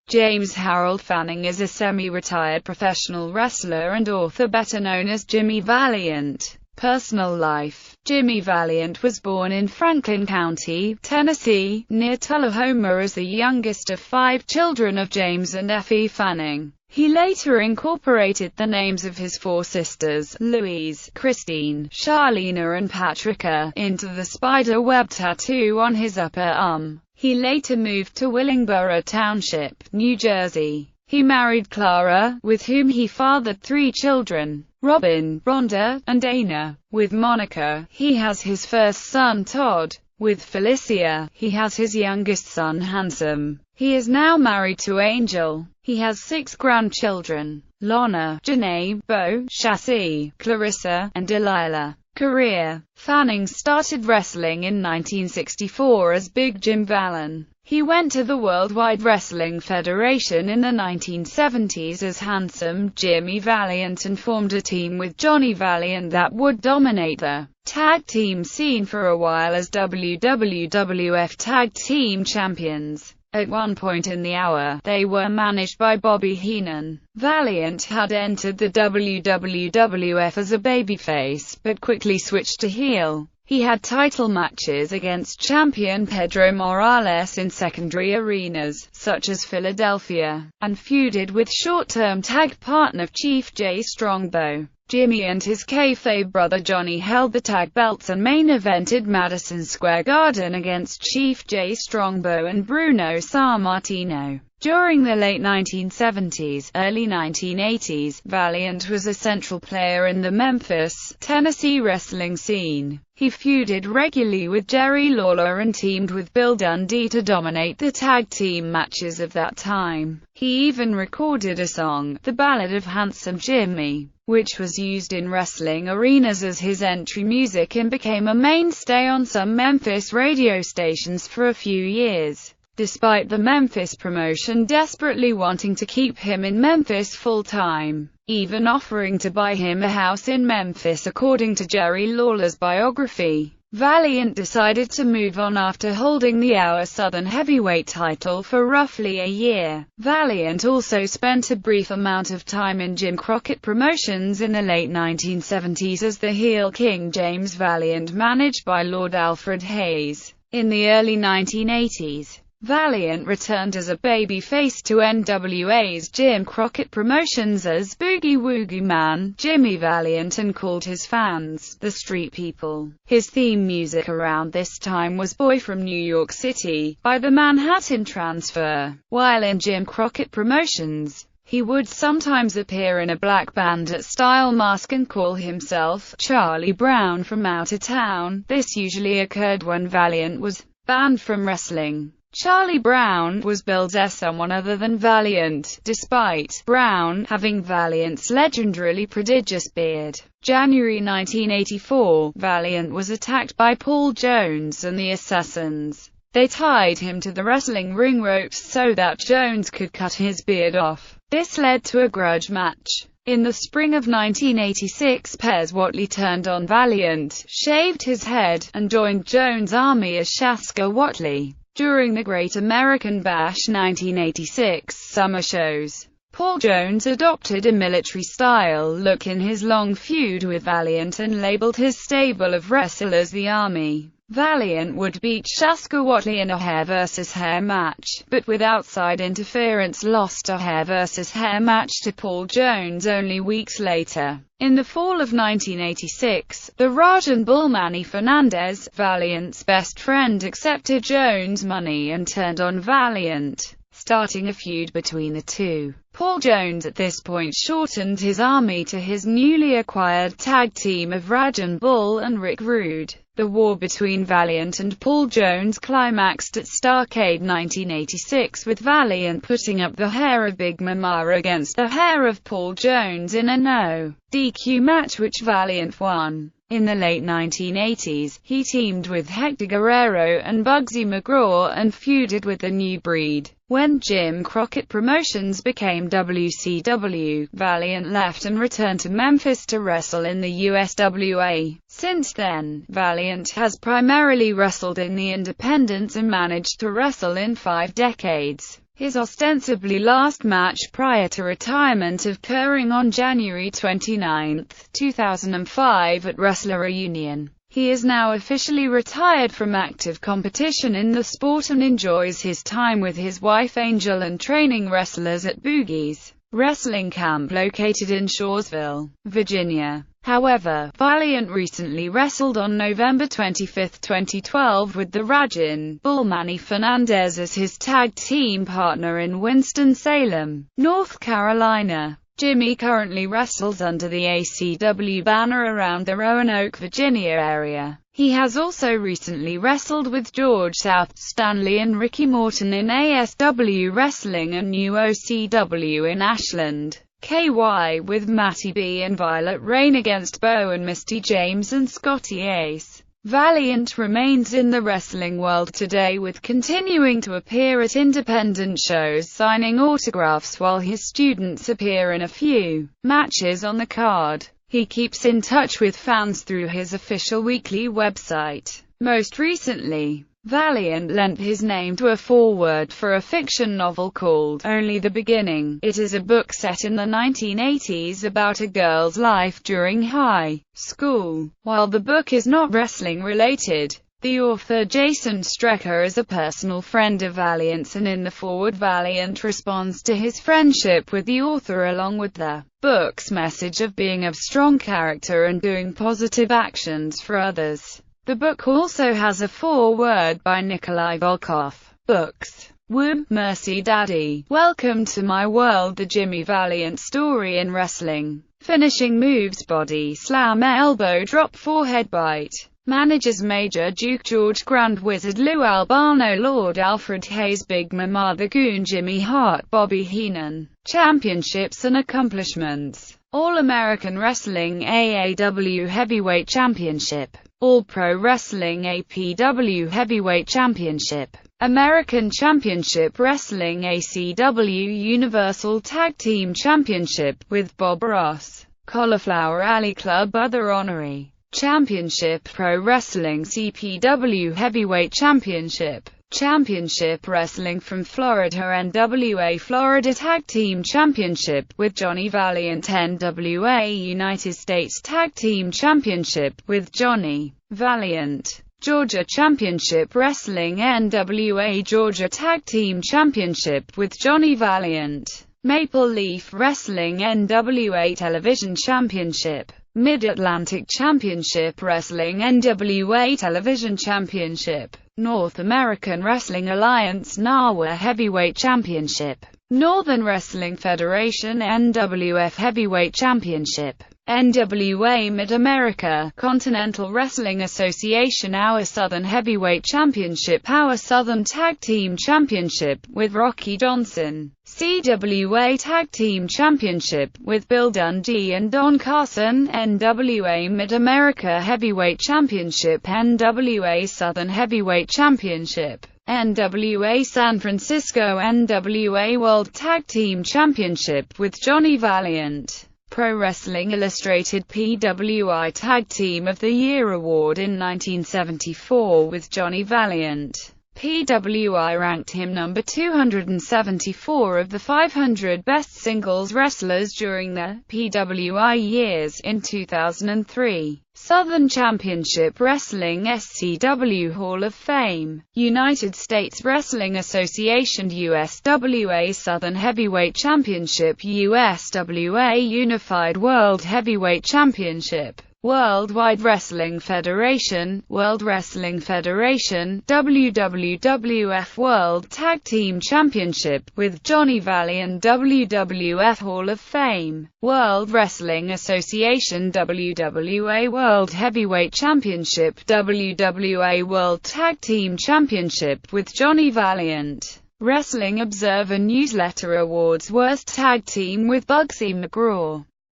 James Harold Fanning is a semi-retired professional wrestler and author better known as Jimmy Valiant. Personal life. Jimmy Valiant was born in Franklin County, Tennessee, near Tullahoma as the youngest of 5 children of James and Effie Fanning. He later incorporated the names of his 4 sisters, Louise, Christine, Charlena and Patricia, into the spider web tattoo on his upper arm. He later moved to Willingboro Township, New Jersey. He married Clara, with whom he fathered 3 children, Robin, Rhonda, and Dana. With Monica, he has his first son Todd. With Felicia, he has his youngest son Handsome. He is now married to Angel. He has 6 grandchildren, Lana, Janae, Bo, Chassie, Clarissa, and Delilah. Career. Fanning started wrestling in 1964 as Big Jim Vallon. He went to the Worldwide Wrestling Federation in the 1970s as Handsome Jimmy Valiant and formed a team with Johnny Valiant that would dominate the tag team scene for a while as WWF Tag Team Champions. At one point in the hour, they were managed by Bobby Heenan. Valiant had entered the WWF as a babyface, but quickly switched to heel. He had title matches against champion Pedro Morales in secondary arenas, such as Philadelphia, and feuded with short-term tag partner Chief Jay Strongbow. Jimmy and his kayfabe brother Johnny held the tag belts and main-evented Madison Square Garden against Chief Jay Strongbow and Bruno Sammartino. During the late 1970s, early 1980s, Valiant was a central player in the Memphis, Tennessee wrestling scene. He feuded regularly with Jerry Lawler and teamed with Bill Dundee to dominate the tag team matches of that time. He even recorded a song, The Ballad of Handsome Jimmy, which was used in wrestling arenas as his entry music and became a mainstay on some Memphis radio stations for a few years. Despite the Memphis promotion desperately wanting to keep him in Memphis full-time, even offering to buy him a house in Memphis according to Jerry Lawler's biography, Valiant decided to move on after holding the Hour Southern Heavyweight title for roughly a year. Valiant also spent a brief amount of time in Jim Crockett Promotions in the late 1970s as the heel King James Valiant managed by Lord Alfred Hayes. In the early 1980s, Valiant returned as a babyface to NWA's Jim Crockett Promotions as Boogie Woogie Man, Jimmy Valiant, and called his fans, the Street People. His theme music around this time was Boy from New York City, by the Manhattan Transfer. While in Jim Crockett Promotions, he would sometimes appear in a black bandit-style mask and call himself Charlie Brown from Outta Town. This usually occurred when Valiant was banned from wrestling. Charlie Brown was billed as someone other than Valiant, despite Brown having Valiant's legendarily prodigious beard. January 1984, Valiant was attacked by Paul Jones and the Assassins. They tied him to the wrestling ring ropes so that Jones could cut his beard off. This led to a grudge match. In the spring of 1986, Pez Whatley turned on Valiant, shaved his head, and joined Jones' army as Shaska Whatley. During the Great American Bash 1986 summer shows, Paul Jones adopted a military-style look in his long feud with Valiant and labeled his stable of wrestlers the Army. Valiant would beat Shaska Whatley in a hair versus hair match, but with outside interference lost a hair versus hair match to Paul Jones only weeks later. In the fall of 1986, the Rajah Bull Manny Fernandez, Valiant's best friend, accepted Jones' money and turned on Valiant, starting a feud between the two. Paul Jones at this point shortened his army to his newly acquired tag team of Rajah Bull and Rick Rude. The war between Valiant and Paul Jones climaxed at Starrcade 1986 with Valiant putting up the hair of Big Mama against the hair of Paul Jones in a no DQ match which Valiant won. In the late 1980s, he teamed with Hector Guerrero and Bugsy McGraw and feuded with the New Breed. When Jim Crockett Promotions became WCW, Valiant left and returned to Memphis to wrestle in the USWA. Since then, Valiant has primarily wrestled in the independents and managed to wrestle in 5 decades. his ostensibly last match prior to retirement occurring on January 29, 2005 at Wrestler Reunion. He is now officially retired from active competition in the sport and enjoys his time with his wife Angel and training wrestlers at Boogie's Wrestling Camp located in Shawsville, Virginia. However, Valiant recently wrestled on November 25, 2012 with the Raging Bull Manny Fernandez as his tag team partner in Winston-Salem, North Carolina. Jimmy currently wrestles under the ACW banner around the Roanoke, Virginia area. He has also recently wrestled with George South Stanley and Ricky Morton in ASW Wrestling and New OCW in Ashland, KY, with Matty B and Violet Rain against Bo and Misty James and Scotty Ace. Valiant remains in the wrestling world today, with continuing to appear at independent shows signing autographs while his students appear in a few matches on the card. He keeps in touch with fans through his official weekly website. Most recently, Valiant lent his name to a foreword for a fiction novel called Only the Beginning. It is a book set in the 1980s about a girl's life during high school. While the book is not wrestling related, the author Jason Strecker is a personal friend of Valiant's, and in the foreword Valiant responds to his friendship with the author along with the book's message of being of strong character and doing positive actions for others. The book also has a foreword by Nikolai Volkov. Books. Woo, Mercy Daddy. Welcome to My World, the Jimmy Valiant story in wrestling. Finishing moves: body slam, elbow drop, forehead bite. Managers: Major Duke, George Grand Wizard, Lou Albano, Lord Alfred Hayes, Big Mama the Goon, Jimmy Hart, Bobby Heenan. Championships and accomplishments: All-American Wrestling AAW Heavyweight Championship, All-Pro Wrestling APW Heavyweight Championship, American Championship Wrestling ACW Universal Tag Team Championship with Bob Ross, Cauliflower Alley Club Other Honorary Championship, Pro Wrestling CPW Heavyweight Championship, Championship Wrestling from Florida NWA Florida Tag Team Championship with Johnny Valiant, NWA United States Tag Team Championship with Johnny Valiant, Georgia Championship Wrestling NWA Georgia Tag Team Championship with Johnny Valiant, Maple Leaf Wrestling NWA Television Championship, Mid-Atlantic Championship Wrestling NWA Television Championship, North American Wrestling Alliance NAWA Heavyweight Championship, Northern Wrestling Federation NWF Heavyweight Championship, NWA Mid-America Continental Wrestling Association Our Southern Heavyweight Championship, Our Southern Tag Team Championship with Rocky Johnson, CWA Tag Team Championship with Bill Dundee and Don Carson, NWA Mid-America Heavyweight Championship, NWA Southern Heavyweight Championship, NWA San Francisco, NWA World Tag Team Championship with Johnny Valiant, Pro Wrestling Illustrated PWI Tag Team of the Year Award in 1974 with Johnny Valiant. PWI ranked him number 274 of the 500 best singles wrestlers during the PWI years in 2003. Southern Championship Wrestling SCW Hall of Fame, United States Wrestling Association USWA Southern Heavyweight Championship, USWA Unified World Heavyweight Championship, Worldwide Wrestling Federation, World Wrestling Federation, WWF World Tag Team Championship with Johnny Valiant, WWF Hall of Fame, World Wrestling Association, WWA World Heavyweight Championship, WWA World Tag Team Championship with Johnny Valiant. Wrestling Observer Newsletter Awards Worst Tag Team with Bugsy McGraw.